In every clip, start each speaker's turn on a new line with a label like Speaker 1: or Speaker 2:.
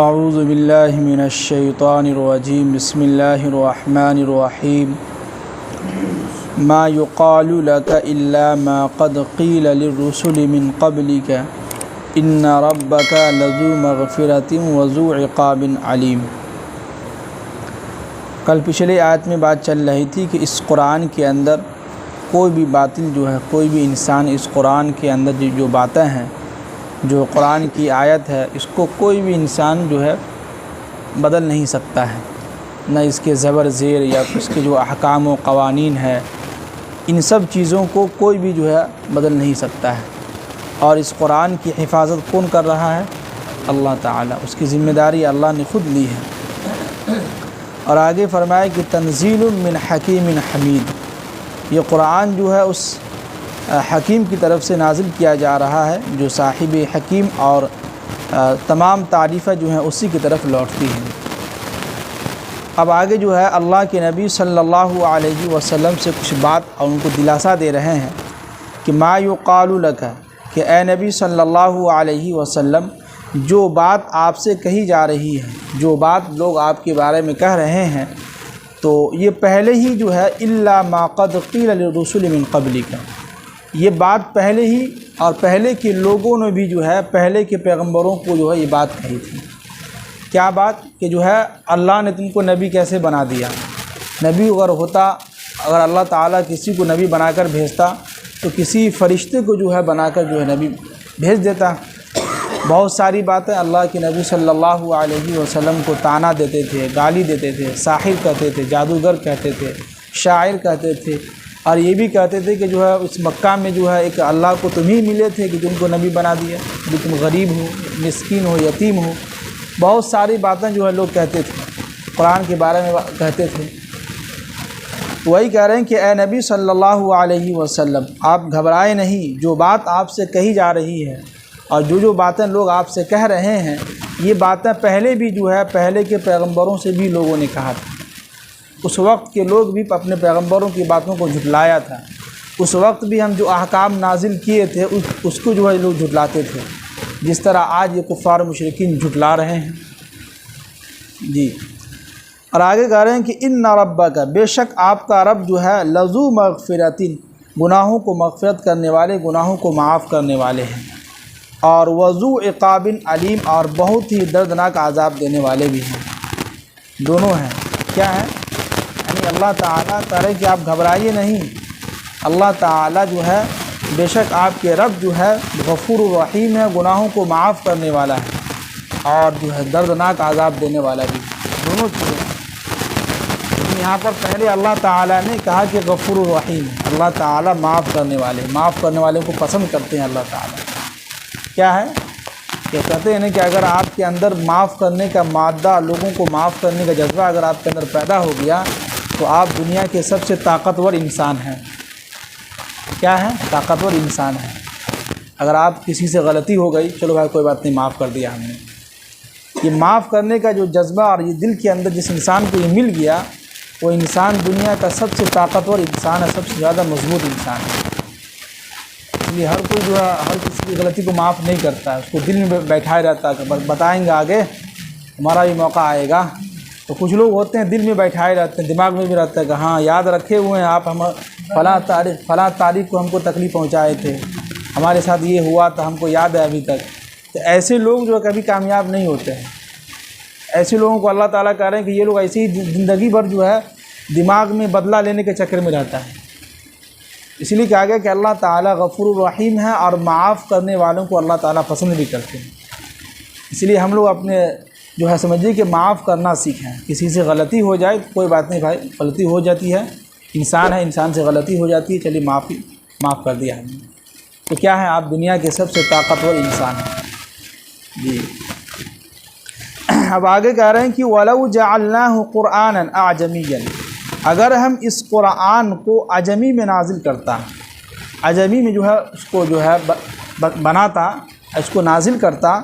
Speaker 1: اعوذ باللہ من الشیطان الرجیم بسم اللہ الرحمن الرحیم ما یقال لک الا ما قد قیل للرسل من قبلک ان ربک لذو مغفرۃ وذو عقاب علیم۔ کل پچھلے آیت میں بات چل رہی تھی کہ اس قرآن کے اندر کوئی بھی باطل کوئی بھی انسان اس قرآن کے اندر جو باتیں ہیں، جو قرآن کی آیت ہے، اس کو کوئی بھی انسان بدل نہیں سکتا ہے، نہ اس کے زبر زیر یا اس کے جو احکام و قوانین ہے، ان سب چیزوں کو کوئی بھی بدل نہیں سکتا ہے۔ اور اس قرآن کی حفاظت کون کر رہا ہے؟ اللہ تعالیٰ۔ اس کی ذمہ داری اللہ نے خود لی ہے۔ اور آگے فرمایا کہ تنزیل من حکیم حمید، یہ قرآن اس حکیم کی طرف سے نازل کیا جا رہا ہے، جو صاحب حکیم، اور تمام تعریفیں اسی کی طرف لوٹتی ہیں۔ اب آگے اللہ کے نبی صلی اللہ علیہ وسلم سے کچھ بات اور ان کو دلاسا دے رہے ہیں کہ ما یقال لک، کہ اے نبی صلی اللہ علیہ وسلم، جو بات آپ سے کہی جا رہی ہے، جو بات لوگ آپ کے بارے میں کہہ رہے ہیں، تو یہ پہلے ہی الا ما قد قیل للرسل من قبلک، یہ بات پہلے ہی اور پہلے کے لوگوں نے بھی پہلے کے پیغمبروں کو یہ بات کہی تھی۔ کیا بات؟ کہ اللہ نے تم کو نبی کیسے بنا دیا۔ نبی اگر اللہ تعالیٰ کسی کو نبی بنا کر بھیجتا تو کسی فرشتے کو بنا کر نبی بھیج دیتا۔ بہت ساری باتیں اللہ کے نبی صلی اللہ علیہ وسلم کو طعنہ دیتے تھے، گالی دیتے تھے، ساحر کہتے تھے، جادوگر کہتے تھے، شاعر کہتے تھے، اور یہ بھی کہتے تھے کہ اس مکہ میں ایک اللہ کو تم ہی ملے تھے کہ تم کو نبی بنا دیا، کہ تم غریب ہو، مسکین ہو، یتیم ہو۔ بہت ساری باتیں لوگ کہتے تھے، قرآن کے بارے میں کہتے تھے۔ وہی کہہ رہے ہیں کہ اے نبی صلی اللہ علیہ وسلم، آپ گھبرائے نہیں، جو بات آپ سے کہی جا رہی ہے اور جو باتیں لوگ آپ سے کہہ رہے ہیں، یہ باتیں پہلے بھی پہلے کے پیغمبروں سے بھی لوگوں نے کہا تھا۔ اس وقت کے لوگ بھی اپنے پیغمبروں کی باتوں کو جھٹلایا تھا۔ اس وقت بھی ہم جو احکام نازل کیے تھے اس کو لوگ جھٹلاتے تھے، جس طرح آج یہ کفار مشرکین جھٹلا رہے ہیں۔ جی، اور آگے کہہ رہے ہیں کہ ان ربک، بے شک آپ کا رب لذو مغفرۃ، گناہوں کو مغفرت کرنے والے، گناہوں کو معاف کرنے والے ہیں، اور وذو عقاب علیم، اور بہت ہی دردناک عذاب دینے والے بھی ہیں۔ دونوں ہیں۔ کیا ہے؟ یعنی اللہ تعالیٰ کہہ رہے کہ آپ گھبرائیے نہیں، اللہ تعالیٰ بے شک آپ کے رب غفور الرحیم ہے، گناہوں کو معاف کرنے والا ہے، اور دردناک عذاب دینے والا بھی ہے۔ دونوں چیزیں۔ لیکن یہاں پر پہلے اللہ تعالیٰ نے کہا کہ غفور الرحیم ہے، اللہ تعالیٰ معاف کرنے والے کو پسند کرتے ہیں اللہ تعالیٰ۔ کیا ہے کہ کہتے ہیں کہ اگر آپ کے اندر معاف کرنے کا مادہ، لوگوں کو معاف کرنے کا جذبہ اگر آپ کے اندر پیدا ہو گیا تو آپ دنیا کے سب سے طاقتور انسان ہیں۔ کیا ہے؟ طاقتور انسان ہیں۔ اگر آپ کسی سے غلطی ہو گئی، چلو بھائی کوئی بات نہیں، معاف کر دیا ہم نے۔ یہ معاف کرنے کا جو جذبہ اور یہ دل کے اندر جس انسان کو یہ مل گیا، وہ انسان دنیا کا سب سے طاقتور انسان ہے، سب سے زیادہ مضبوط انسان ہے۔ اس لیے ہر کوئی ہر کسی کی غلطی کو معاف نہیں کرتا ہے، اس کو دل میں بیٹھائے رہتا ہے کہ بتائیں گے آگے ہمارا بھی موقع آئے گا۔ تو کچھ لوگ ہوتے ہیں دل میں بیٹھائے رہتے ہیں، دماغ میں بھی رہتا ہے کہ ہاں یاد رکھے ہوئے ہیں آپ، ہم فلاں تاریخ کو ہم کو تکلیف پہنچائے تھے، ہمارے ساتھ یہ ہوا تھا، ہم کو یاد ہے ابھی تک۔ تو ایسے لوگ کبھی کامیاب نہیں ہوتے ہیں۔ ایسے لوگوں کو اللہ تعالیٰ کہہ رہے ہیں کہ یہ لوگ ایسی ہی زندگی بھر دماغ میں بدلہ لینے کے چکر میں رہتا ہے۔ اسی لیے کہا گیا کہ اللہ تعالیٰ غفور الرحیم ہے، اور معاف کرنے والوں کو اللہ تعالیٰ پسند بھی کرتے ہیں۔ اس لیے ہم لوگ اپنے سمجھیے کہ معاف کرنا سیکھیں۔ کسی سے غلطی ہو جائے تو کوئی بات نہیں بھائی، غلطی ہو جاتی ہے، انسان ہے، انسان سے غلطی ہو جاتی ہے، چلیے معاف کر دیا ہم نے، تو کیا ہے، آپ دنیا کے سب سے طاقتور انسان ہیں۔ جی، اب آگے کہہ رہے ہیں کہ وَلَوْ جَعَلْنَاهُ قُرْآنًا أَعْجَمِيًّا، اگر ہم اس قرآن کو عجمی میں نازل کرتا، عجمی میں اس کو بناتا، اس کو نازل کرتا۔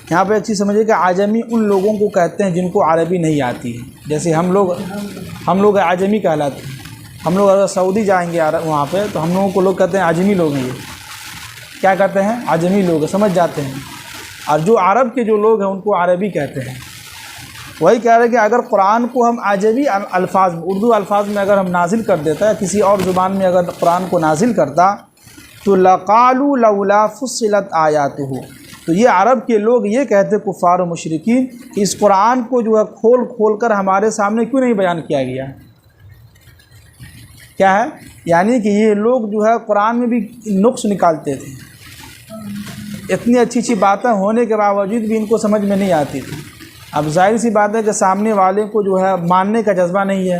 Speaker 1: یہاں پہ ایک چیز سمجھیے کہ عجمی ان لوگوں کو کہتے ہیں جن کو عربی نہیں آتی ہے۔ جیسے ہم لوگ عجمی کہلاتے ہیں۔ ہم لوگ اگر سعودی جائیں گے وہاں پہ تو ہم لوگوں کو لوگ کہتے ہیں عجمی لوگ ہیں، یہ کیا کہتے ہیں؟ عجمی لوگ، سمجھ جاتے ہیں۔ اور جو عرب کے جو لوگ ہیں ان کو عربی کہتے ہیں۔ وہی کہہ رہے ہیں کہ اگر قرآن کو ہم عجمی الفاظ میں، اردو الفاظ میں اگر ہم نازل کر دیتا ہے، کسی اور زبان میں اگر قرآن کو نازل کرتا تو لقالوا لولا فصلت آیاتہ، تو یہ عرب کے لوگ یہ کہتے کفار و مشرکین کہ اس قرآن کو جو ہے کھول کھول کر ہمارے سامنے کیوں نہیں بیان کیا گیا۔ کیا ہے؟ یعنی کہ یہ لوگ جو ہے قرآن میں بھی نقص نکالتے تھے، اتنی اچھی اچھی باتیں ہونے کے باوجود بھی ان کو سمجھ میں نہیں آتی تھی۔ اب ظاہر سی بات ہے کہ سامنے والے کو جو ہے ماننے کا جذبہ نہیں ہے،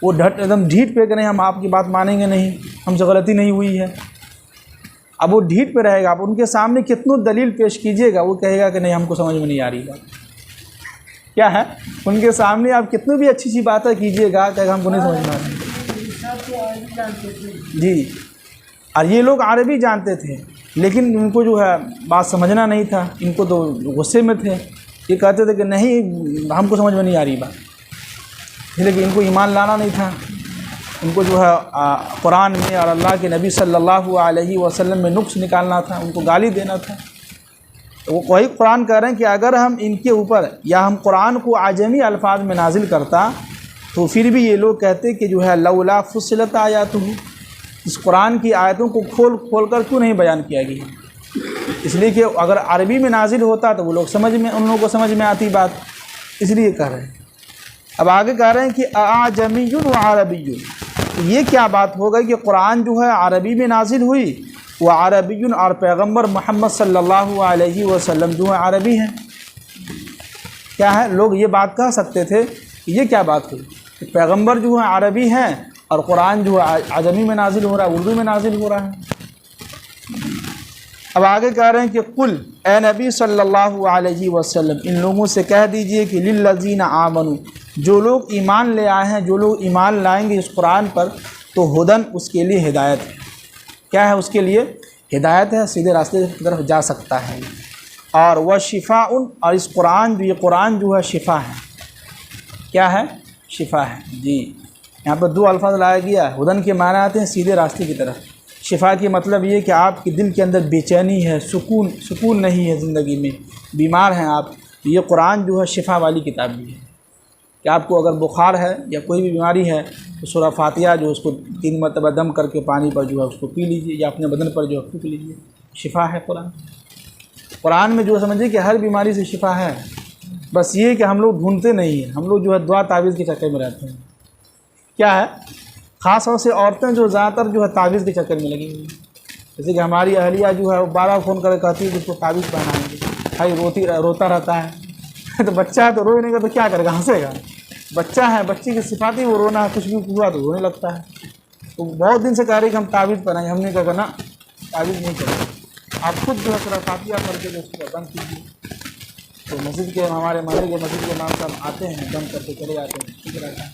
Speaker 1: وہ ایک دم ڈھیٹ پہ کہ نہیں ہم آپ کی بات مانیں گے نہیں، ہم سے غلطی نہیں ہوئی ہے۔ اب وہ ڈھیٹ پہ رہے گا، آپ ان کے سامنے کتنوں دلیل پیش کیجیے گا وہ کہے گا کہ نہیں ہم کو سمجھ میں نہیں آ رہی بات۔ کیا ہے؟ ان کے سامنے آپ کتنی بھی اچھی اچھی باتیں کیجیے گا کہ ہم کو نہیں سمجھ میں آ رہی۔ جی، اور یہ لوگ عربی جانتے تھے لیکن ان کو جو ہے بات سمجھنا نہیں تھا، ان کو تو غصے میں تھے، یہ کہتے تھے کہ نہیں ہم کو سمجھ میں نہیں آ رہی بات، لیکن ان کو ایمان لانا نہیں تھا، ان کو جو ہے قرآن میں اور اللہ کے نبی صلی اللہ علیہ وسلم میں نقص نکالنا تھا، ان کو گالی دینا تھا۔ تو وہ وہی قرآن کہہ رہے ہیں کہ اگر ہم ان کے اوپر یا ہم قرآن کو عجمی الفاظ میں نازل کرتا تو پھر بھی یہ لوگ کہتے کہ جو ہے لولا فصلت آیاتہ، اس قرآن کی آیتوں کو کھول کھول کر کیوں نہیں بیان کیا گیا۔ اس لیے کہ اگر عربی میں نازل ہوتا تو وہ لوگ ان لوگوں کو سمجھ میں آتی بات، اس لیے کہہ رہے ہیں۔ اب آگے کہہ رہے ہیں کہ اعجمی و عربی، یہ کیا بات ہو گئی کہ قرآن جو ہے عربی میں نازل ہوئی، وہ عربی اور پیغمبر محمد صلی اللہ علیہ وسلم جو ہے عربی ہیں۔ کیا ہے؟ لوگ یہ بات کہہ سکتے تھے کہ یہ کیا بات ہوئی کہ پیغمبر جو ہے عربی ہیں اور قرآن جو ہے عجمی میں نازل ہو رہا ہے، اردو میں نازل ہو رہا ہے۔ اب آگے کہہ رہے ہیں کہ قل، اے نبی صلی اللہ علیہ وسلم ان لوگوں سے کہہ دیجئے کہ للذین آمنوا، جو لوگ ایمان لے آئے ہیں، جو لوگ ایمان لائیں گے اس قرآن پر تو ہدن، اس کے لیے ہدایت ہے۔ کیا ہے؟ اس کے لیے ہدایت ہے، سیدھے راستے کی طرف جا سکتا ہے۔ اور وہ شفاء، اور اس قرآن جو یہ قرآن جو ہے شفا ہے۔ کیا ہے؟ شفا ہے۔ جی، یہاں پر دو الفاظ لایا گیا، ہدن کے معنی آتے ہیں سیدھے راستے کی طرف، شفا کی مطلب یہ کہ آپ کے دل کے اندر بے چینی ہے، سکون نہیں ہے زندگی میں، بیمار ہیں آپ، یہ قرآن جو ہے شفا والی کتاب بھی ہے کہ آپ کو اگر بخار ہے یا کوئی بھی بیماری ہے تو سورہ فاتحہ جو اس کو 3 مرتبہ دم کر کے پانی پر جو ہے اس کو پی لیجئے یا اپنے بدن پر جو ہے پھونک لیجئے، شفا ہے قرآن۔ قرآن میں جو سمجھیے کہ ہر بیماری سے شفا ہے، بس یہ کہ ہم لوگ ڈھونڈتے نہیں ہیں، ہم لوگ جو ہے دعا تعویذ کے چکر میں رہتے ہیں۔ کیا ہے؟ خاص طور سے عورتیں جو زیادہ تر جو ہے تعویذ کے چکر میں لگی ہوئی ہیں، جیسے کہ ہماری اہلیہ جو ہے وہ 12 فون کر کے کہتی ہے کہ اس کو تعویذ پہنائیں گے، بھائی روتا رہتا ہے تو بچہ ہے تو روئے نہیں گا تو کیا کرے گا، ہنسے گا۔ بچہ ہے، بچے کی صفات ہی وہ رونا ہے، کچھ بھی ہوا تو رونے لگتا ہے۔ تو بہت دن سے کہہ رہے کہ ہم تعویذ پہنائیں، ہم نے کہا کہ نا تعویذ نہیں کریں، آپ خود جو ہے سورہ فاتحہ پڑھ کے جو اس کو بند کیجیے۔ تو مسجد کے ہمارے محلے کے مسجد کے امام صاحب آتے ہیں، دم کر کے چلے جاتے ہیں، ٹھیک رہتا ہے۔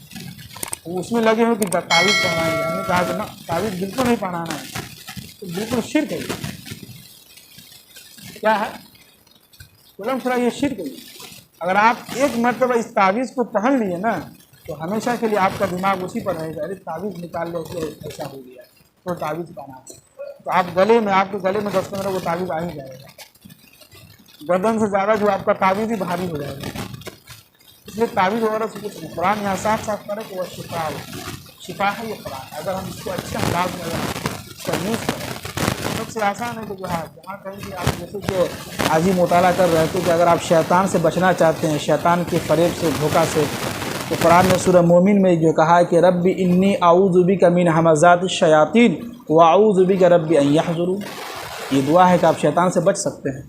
Speaker 1: وہ اس میں لگے ہوئے کہ تعویذ پہنائیں گے، ہم نے کہا کہ نا تعویذ بالکل نہیں پہنانا ہے، تو بالکل شرک ہے۔ کیا ہے؟ علم خدا یہ شرک ہے۔ اگر آپ ایک مرتبہ اس تعویذ کو پہن لیے نا تو ہمیشہ کے لیے آپ کا دماغ اسی پر رہے گا، ارے تعویذ نکال لے اس ایسا ہو گیا تو تعویذ پہنا ہے، تو آپ گلے میں، آپ کے گلے میں 10-15 وہ تعویذ آ ہی جائے گا، گردن سے زیادہ جو آپ کا تعویذ ہی بھاری ہو جائے گا۔ اس لیے تعویذ وغیرہ سے کچھ نہیں، قرآن یہاں صاف صاف کرے کہ وہ شفا ہے، شفا ہے یہ قرآن۔ اگر ہم اس کو اچھے انداز میں اس کا یوز کریں، سب سے آسان ہے کہ جو ہے جہاں کہیں کہ آپ جیسے کہ آج ہی مطالعہ کر رہے تھے کہ اگر آپ شیطان سے بچنا چاہتے ہیں، شیطان کے فریب سے، دھوکہ سے، تو قرآن نے سورہ مومن میں جو کہا ہے کہ رب انی اعوذ بک من ہمزات الشیاطین واعوذ بک رب ان یحضرون، یہ دعا ہے کہ آپ شیطان سے بچ سکتے ہیں۔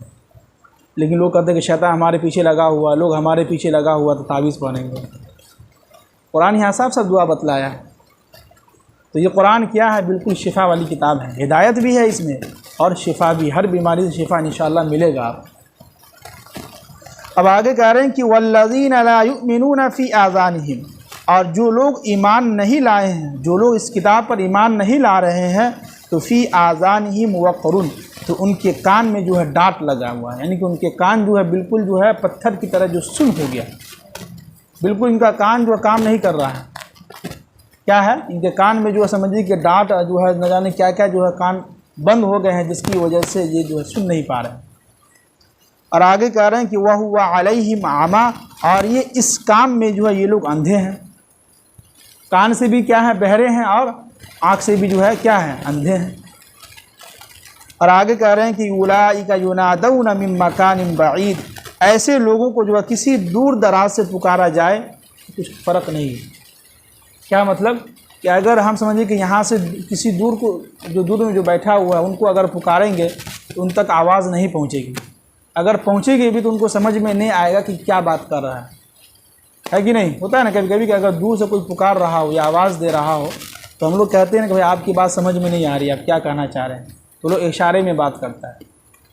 Speaker 1: لیکن لوگ کہتے ہیں کہ شیطان ہمارے پیچھے لگا ہوا، لوگ ہمارے پیچھے لگا ہوا تو تعویذ پہنیں گے۔ قرآن یہاں صاف صاف دعا بتلایا ہے۔ تو یہ قرآن کیا ہے؟ بالکل شفا والی کتاب ہے، ہدایت بھی ہے اس میں اور شفا بھی، ہر بیماری سے شفا انشاءاللہ ملے گا آپ۔ اب آگے کہہ رہے ہیں کہ والذین لا یؤمنون فی آذانہم، اور جو لوگ ایمان نہیں لائے ہیں، جو لوگ اس کتاب پر ایمان نہیں لا رہے ہیں تو فی آذانہم وقر، تو ان کے کان میں جو ہے ڈانٹ لگا ہوا ہے، یعنی کہ ان کے کان جو ہے بالکل جو ہے پتھر کی طرح جو سن ہو گیا، بالکل ان کا کان جو ہے کام نہیں کر رہا ہے۔ کیا ہے؟ ان کے کان میں جو ہے سمجھیے کہ ڈانٹ جو ہے نہ جانے کیا کیا جو ہے کان بند ہو گئے ہیں، جس کی وجہ سے یہ جو ہے سن نہیں پا رہے ہیں۔ اور آگے کہہ رہے ہیں کہ وَهُوَ عَلَيْهِمْ أَعْمَى، اور یہ اس کام میں جو ہے یہ لوگ اندھے ہیں، کان سے بھی کیا ہے بہرے ہیں، اور آنکھ سے بھی جو ہے کیا ہے اندھے ہیں۔ اور آگے کہہ رہے ہیں کہ أُولَٰئِكَ يُنَادَوْنَ مِن مَّكَانٍ بَعِيدٍ، ایسے لوگوں کو جو ہے کسی دور دراز سے پکارا جائے کچھ فرق نہیں ہے۔ کیا مطلب کہ اگر ہم سمجھیں کہ یہاں سے کسی دور کو جو دور میں جو بیٹھا ہوا ہے ان کو اگر پکاریں گے تو ان تک آواز نہیں پہنچے گی، اگر پہنچے گی بھی تو ان کو سمجھ میں نہیں آئے گا کہ کیا بات کر رہا ہے کہ نہیں؟ ہوتا ہے نا کبھی کبھی کہ اگر دور سے کوئی پکار رہا ہو یا آواز دے رہا ہو تو ہم لوگ کہتے ہیں کہ بھائی آپ کی بات سمجھ میں نہیں آ رہی، آپ کیا کہنا چاہ رہے ہیں، تو لوگ اشارے میں بات کرتا ہے۔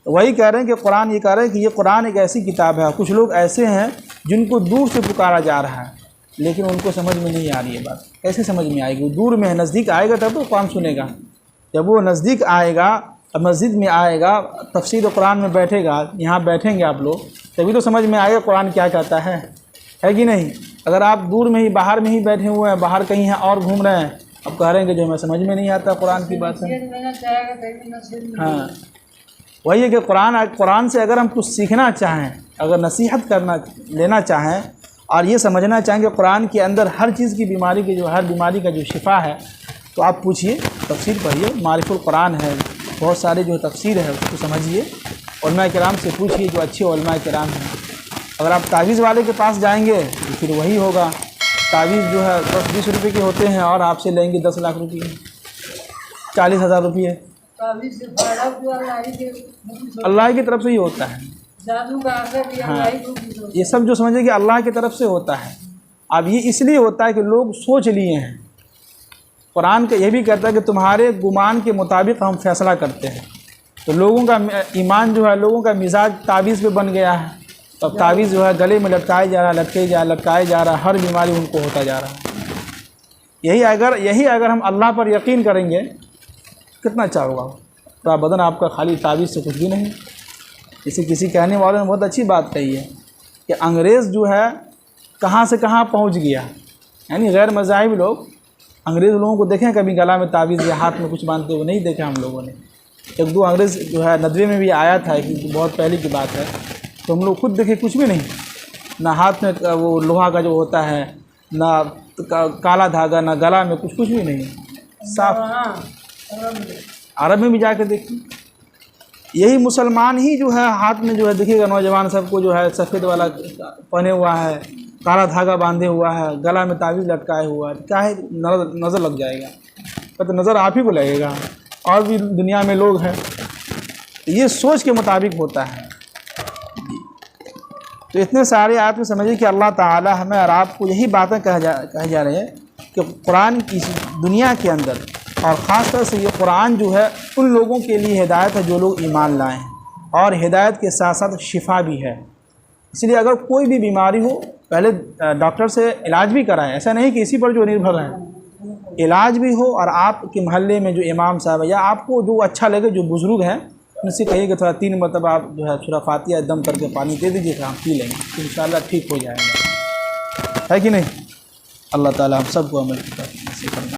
Speaker 1: تو وہی کہہ رہے ہیں کہ قرآن یہ کہہ رہے ہیں کہ یہ قرآن ایک ایسی کتاب ہے، کچھ لوگ ایسے ہیں جن کو دور سے پکارا جا رہا ہے لیکن ان کو سمجھ میں نہیں آ رہی ہے بات، کیسے سمجھ میں آئے گی؟ وہ دور میں ہے، نزدیک آئے گا تب تو قرآن سنے گا، جب وہ نزدیک آئے گا، مسجد میں آئے گا، تفسیر قرآن میں بیٹھے گا، یہاں بیٹھیں گے آپ لوگ، تبھی تو سمجھ میں آئے گا قرآن کیا کہتا ہے کہ نہیں؟ اگر آپ دور میں ہی باہر میں ہی بیٹھے ہوئے ہیں، باہر کہیں ہیں اور گھوم رہے ہیں، اب کہہ رہے ہیں کہ جو ہمیں سمجھ میں نہیں آتا قرآن کی بات ہے۔ ہاں وہی ہے کہ قرآن سے اگر ہم کچھ سیکھنا چاہیں، اگر نصیحت لینا چاہیں اور یہ سمجھنا چاہیں کہ قرآن کے اندر ہر چیز کی بیماری کی ہر بیماری کا جو شفا ہے، تو آپ پوچھیے، تفسیر پڑھیے، معرف القرآن ہے، بہت سارے جو تفسیر ہے اس کو سمجھیے، علماء کرام سے پوچھیے جو اچھے علماء کرام ہیں۔ اگر آپ تعویذ والے کے پاس جائیں گے تو پھر وہی ہوگا، تعویذ جو ہے 10-20 روپے کے ہوتے ہیں اور آپ سے لیں گے 10 لاکھ روپے، 40,000 روپے۔ اللہ کی طرف سے ہی ہوتا ہے، ہاں یہ سب جو سمجھے کہ اللہ کی طرف سے ہوتا ہے۔ اب یہ اس لیے ہوتا ہے کہ لوگ سوچ لیے ہیں، قرآن کا یہ بھی کہتا ہے کہ تمہارے گمان کے مطابق ہم فیصلہ کرتے ہیں، تو لوگوں کا ایمان جو ہے، لوگوں کا مزاج تعویذ پہ بن گیا ہے، تب تعویذ جو ہے گلے میں لٹکائے جا رہا، لٹکائے جا رہا، ہر بیماری ان کو ہوتا جا رہا ہے۔ یہی اگر ہم اللہ پر یقین کریں گے کتنا اچھا ہوگا، پورا بدن آپ کا خالی تعویذ سے کچھ بھی نہیں۔ کسی کہنے والوں نے بہت اچھی بات کہی ہے کہ انگریز جو ہے کہاں سے کہاں پہنچ گیا، یعنی غیر مذاہب لوگ انگریز لوگوں کو دیکھیں کبھی گلا میں تعویذ یا ہاتھ میں کچھ باندھتے ہوئے نہیں دیکھا ہم لوگوں نے۔ 1-2 انگریز جو ہے ندوے میں بھی آیا تھا، بہت پہلے کی بات ہے، تو ہم لوگ خود دیکھے کچھ بھی نہیں، نہ ہاتھ میں وہ لوہا کا جو ہوتا ہے، نہ کالا دھاگا، نہ گلا میں کچھ بھی نہیں، صاف۔ عرب میں بھی جا کے دیکھیں، یہی مسلمان ہی جو ہے ہاتھ میں جو ہے دیکھیے گا نوجوان سب کو جو ہے سفید والا پہنے ہوا ہے، کالا دھاگا باندھے ہوا ہے، گلا میں تعویذ لٹکائے ہوا ہے، کیا ہے نظر لگ جائے گا، تو نظر آپ ہی کو لگے گا، اور بھی دنیا میں لوگ ہیں، یہ سوچ کے مطابق ہوتا ہے۔ تو اتنے سارے آپ سمجھیے کہ اللہ تعالی ہمیں اور آپ کو یہی باتیں کہے جا رہے ہیں کہ قرآن کی دنیا کے اندر، اور خاص طور سے یہ قرآن جو ہے ان لوگوں کے لیے ہدایت ہے جو لوگ ایمان لائے ہیں، اور ہدایت کے ساتھ ساتھ شفا بھی ہے۔ اس لیے اگر کوئی بھی بیماری ہو پہلے ڈاکٹر سے علاج بھی کرائیں، ایسا نہیں کہ اسی پر جو نربھر رہیں، علاج بھی ہو، اور آپ کے محلے میں جو امام صاحب ہے یا آپ کو جو اچھا لگے، جو بزرگ ہیں، ان سے کہیے کہ تھوڑا 3 مرتبہ آپ جو ہے سورہ فاتحہ دم کر کے پانی دے دیجیے کہ ہم پی لیں گے، تو انشاءاللہ ٹھیک ہو جائے گا، ہے کہ نہیں؟ اللہ تعالی ہم سب کو عمل کی توفیق نصیب فرمائے۔